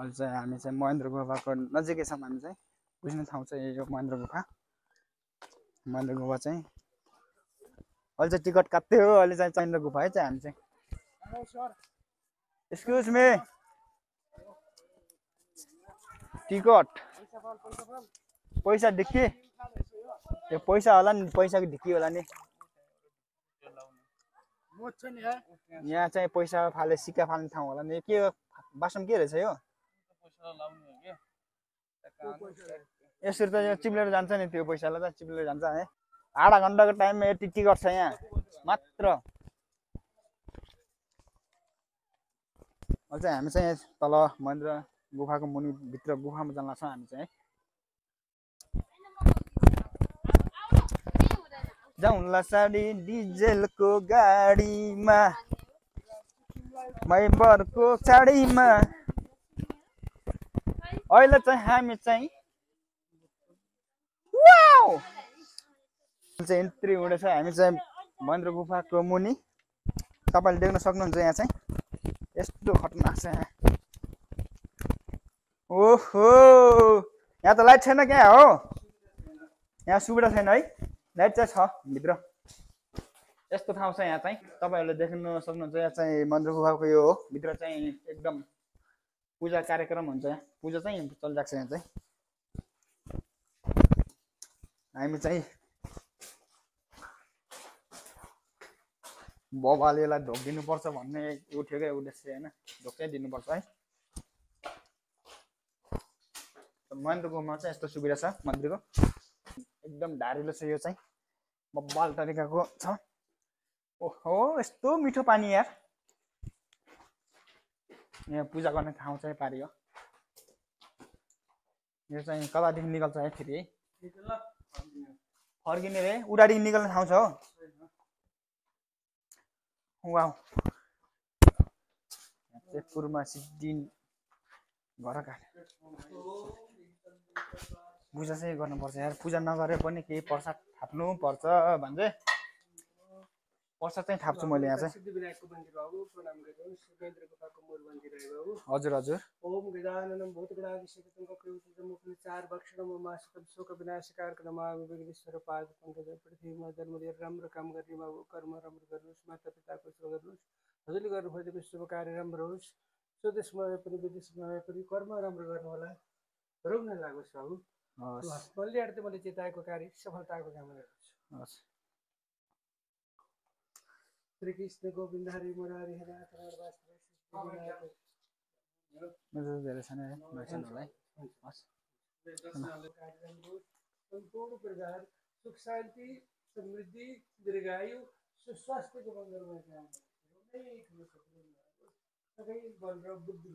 अहिले चाहिँ हामी चाहिँ महेन्द्र गुफाको नजिकै छौँ। हामी चाहिँ बुझ्ने ठाउँ चाहिँ यो महेन्द्र गुफा चाहिँ अहिले चाहिँ टिकट काट्यो। अहिले चाहिँ महेन्द्र गुफा है चाहिँ हामी चाहिँ एक्सक्युज मी टिकट पैसा ढिक्की त्यो पैसा होला नि पैसाको ढिक्की होला नि यहाँ चाहिँ पैसा फाले सिक्का फाल्ने ठाउँ होला नि के बासम के रहेछ यो यसरी त यहाँ चिप्लेर जान्छ नि त्यो पैसालाई त चिप्लेर जान्छ है आधा घन्टाको टाइममा यति टिकट छ यहाँ मात्र अहिले चाहिँ हामी चाहिँ तल महेन्द्र गुफाको मुनि भित्र गुफामा जान लाग्छौँ हामी चाहिँ जाउँला साडी डिजेलको गाडीमा मैबरको चाडीमा अहिले चाहिँ हामी चाहिँ एन्ट्री हुँदैछ हामी चाहिँ महेन्द्र गुफाको मुनि तपाईँले देख्न सक्नुहुन्छ यहाँ चाहिँ यस्तो खतरनाक छ यहाँ ओहो यहाँ त लाइट छैन क्या हो यहाँ सुविधा छैन है लाइट चाहिँ छ भित्र यस्तो ठाउँ छ यहाँ चाहिँ तपाईँहरूले देख्न सक्नुहुन्छ यहाँ चाहिँ महेन्द्र गुफाको यो हो भित्र चाहिँ एकदम पूजा कार्यक्रम हुन्छ यहाँ पूजा चाहिँ चलिरहेको छ यहाँ चाहिँ हामी चाहिँ बाबालेलाई ढोक दिनुपर्छ भन्ने उठेकै उद्देश्य होइन ढोक चाहिँ दिनुपर्छ है महेन्द्र गुफामा चाहिँ यस्तो सुविधा छ मन्दिरको एकदम धारिलो छ यो चाहिँ बब्बाल तरिकाको छ ओहो यस्तो मिठो पानी यार यहाँ पूजा गर्ने ठाउँ चाहिँ पारियो यो चाहिँ कतादेखि निकल्छ है फेरि है फर्किने रे उडादेखि निकल्ने ठाउँ छ हो वाउ तेजपुरमा सिद्धिन घर काट पूजा चाहिँ गर्नुपर्छ यार पूजा नगरे पनि केही प्रसाद थाप्नु पर्छ भन्छ प्रसाद चाहिँ थाप्छु मैले यहाँ चाहिँ हजुर हजुर ओम गजाननं भूतगणाधिसेवितं कपिलमुखं चारभक्षणं मासिकं शोकविनाशकारकं नमामि विघ्नेश्वर पादपङ्कजं पृथ्वीमा जन्मदिन राम्रो काम गर्ने बाबु कर्म राम्रो गर्नुहोस् माता पिताको सेवा गर्नुहोस् हजुरले गर्नुभएको शुभ कार्य राम्रो होस् स्वदेशमा पनि विदेशमा पनि कर्म राम्रो गर्नु होला रोग नलागोस् बाबु बलियाड मैले चिताएको कार्य सफलताको कामना गर्छु श्री कृष्ण गोविंद हरि मुरारी हरि संपूर्ण प्रकार सुख शांति समृद्धि दीर्घायु सुस्वास्थ्य को मंगलमय बुद्धि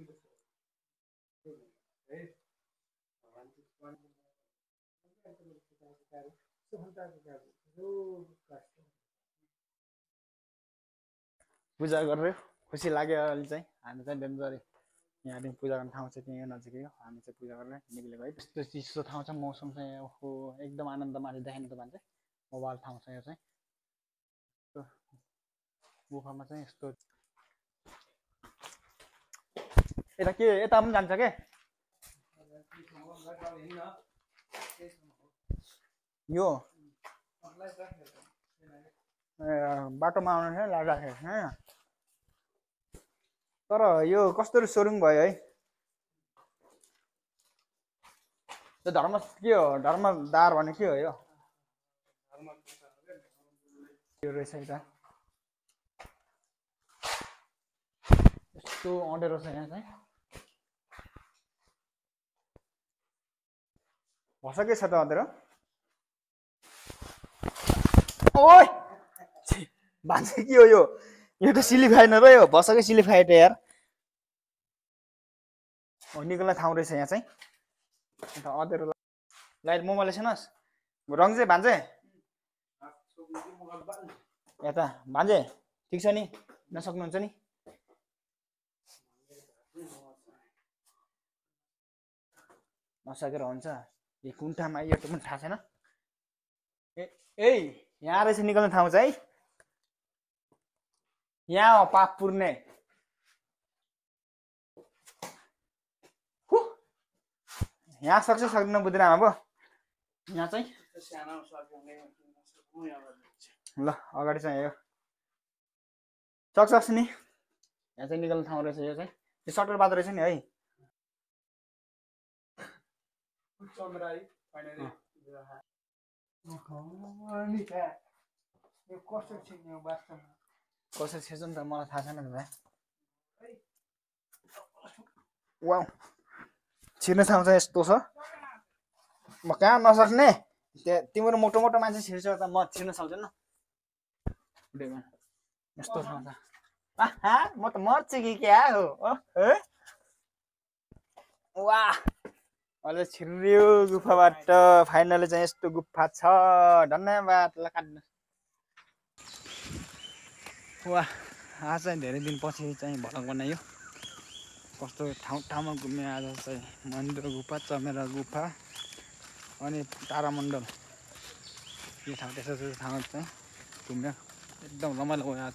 पूजा गरेर खुसी लाग्यो अहिले चाहिँ हामी चाहिँ डेन्जरी यहाँदेखि पूजा गर्ने ठाउँ चाहिँ त्यहीँ नजिकै हो हामी चाहिँ पूजा गरेर निक्लेको है त्यस्तो चिसो ठाउँ छ मौसम चाहिँ ओहो एकदम आनन्द माथि देखाइन त भन्छ मोबाइल ठाउँ छ यो चाहिँ गुफामा चाहिँ यस्तो यता के यता पनि जान्छ के यो बाटोमा आउनु राखेको छैन तर यो कस्तो सोरुङ भयो है यो धर्म के हो धर्मदार भने के हो यो रहेछ यता यस्तो अँडेरो छ यहाँ चाहिँ भर्छ के छ त अँडेरो ओइ भान्से के हो यो त सिलिफाई न रह्यो बसकै सिलिफाई त यार निक्ल्ने ठाउँ रहेछ यहाँ चाहिँ अन्त अँधेरो लाइट मोबाइल छैनस् रङ चाहिँ भान्जे यता भान्जे ठिक छ नि नसक्नुहुन्छ नि नसकेर हुन्छ यो कुन ठाउँमा यो पनि थाहा छैन ए यहाँ रहेछ निक्ल्ने ठाउँ चाहिँ यहाँ हो पाप पुर्ने यहाँ सक्छ सक्दैन बुझ्दैन अब यहाँ चाहिँ ल अगाडि चाहिँ यो सक्छ नि यहाँ चाहिँ निकाल्ने ठाउँ रहेछ यो चाहिँ यो सटर बाटो रहेछ नि है कसरी छिर्छ नि त मलाई थाहा छैन भाइ वाउ छिर्ने ठाउँ चाहिँ यस्तो छ म कहाँ नसक्ने तिम्रो मोटो मोटो मान्छे छिर्छ त म छिर्न सक्दैन यस्तो ठाउँ छ म त मर्छु कि क्या हो वाह अहिले छिर्यो गुफाबाट फाइनली चाहिँ यस्तो गुफा छ धन्यवाद ल काट्नु वाह आज चाहिँ धेरै दिनपछि चाहिँ भ्लग बनायो कस्तो ठाउँमा घुम्यो आज चाहिँ मन्दिर गुफा चमेरा गुफा अनि तारामण्डल यो ठाउँ त्यस्तो ठाउँ चाहिँ घुम्यो एकदम रमाइलो भयो आज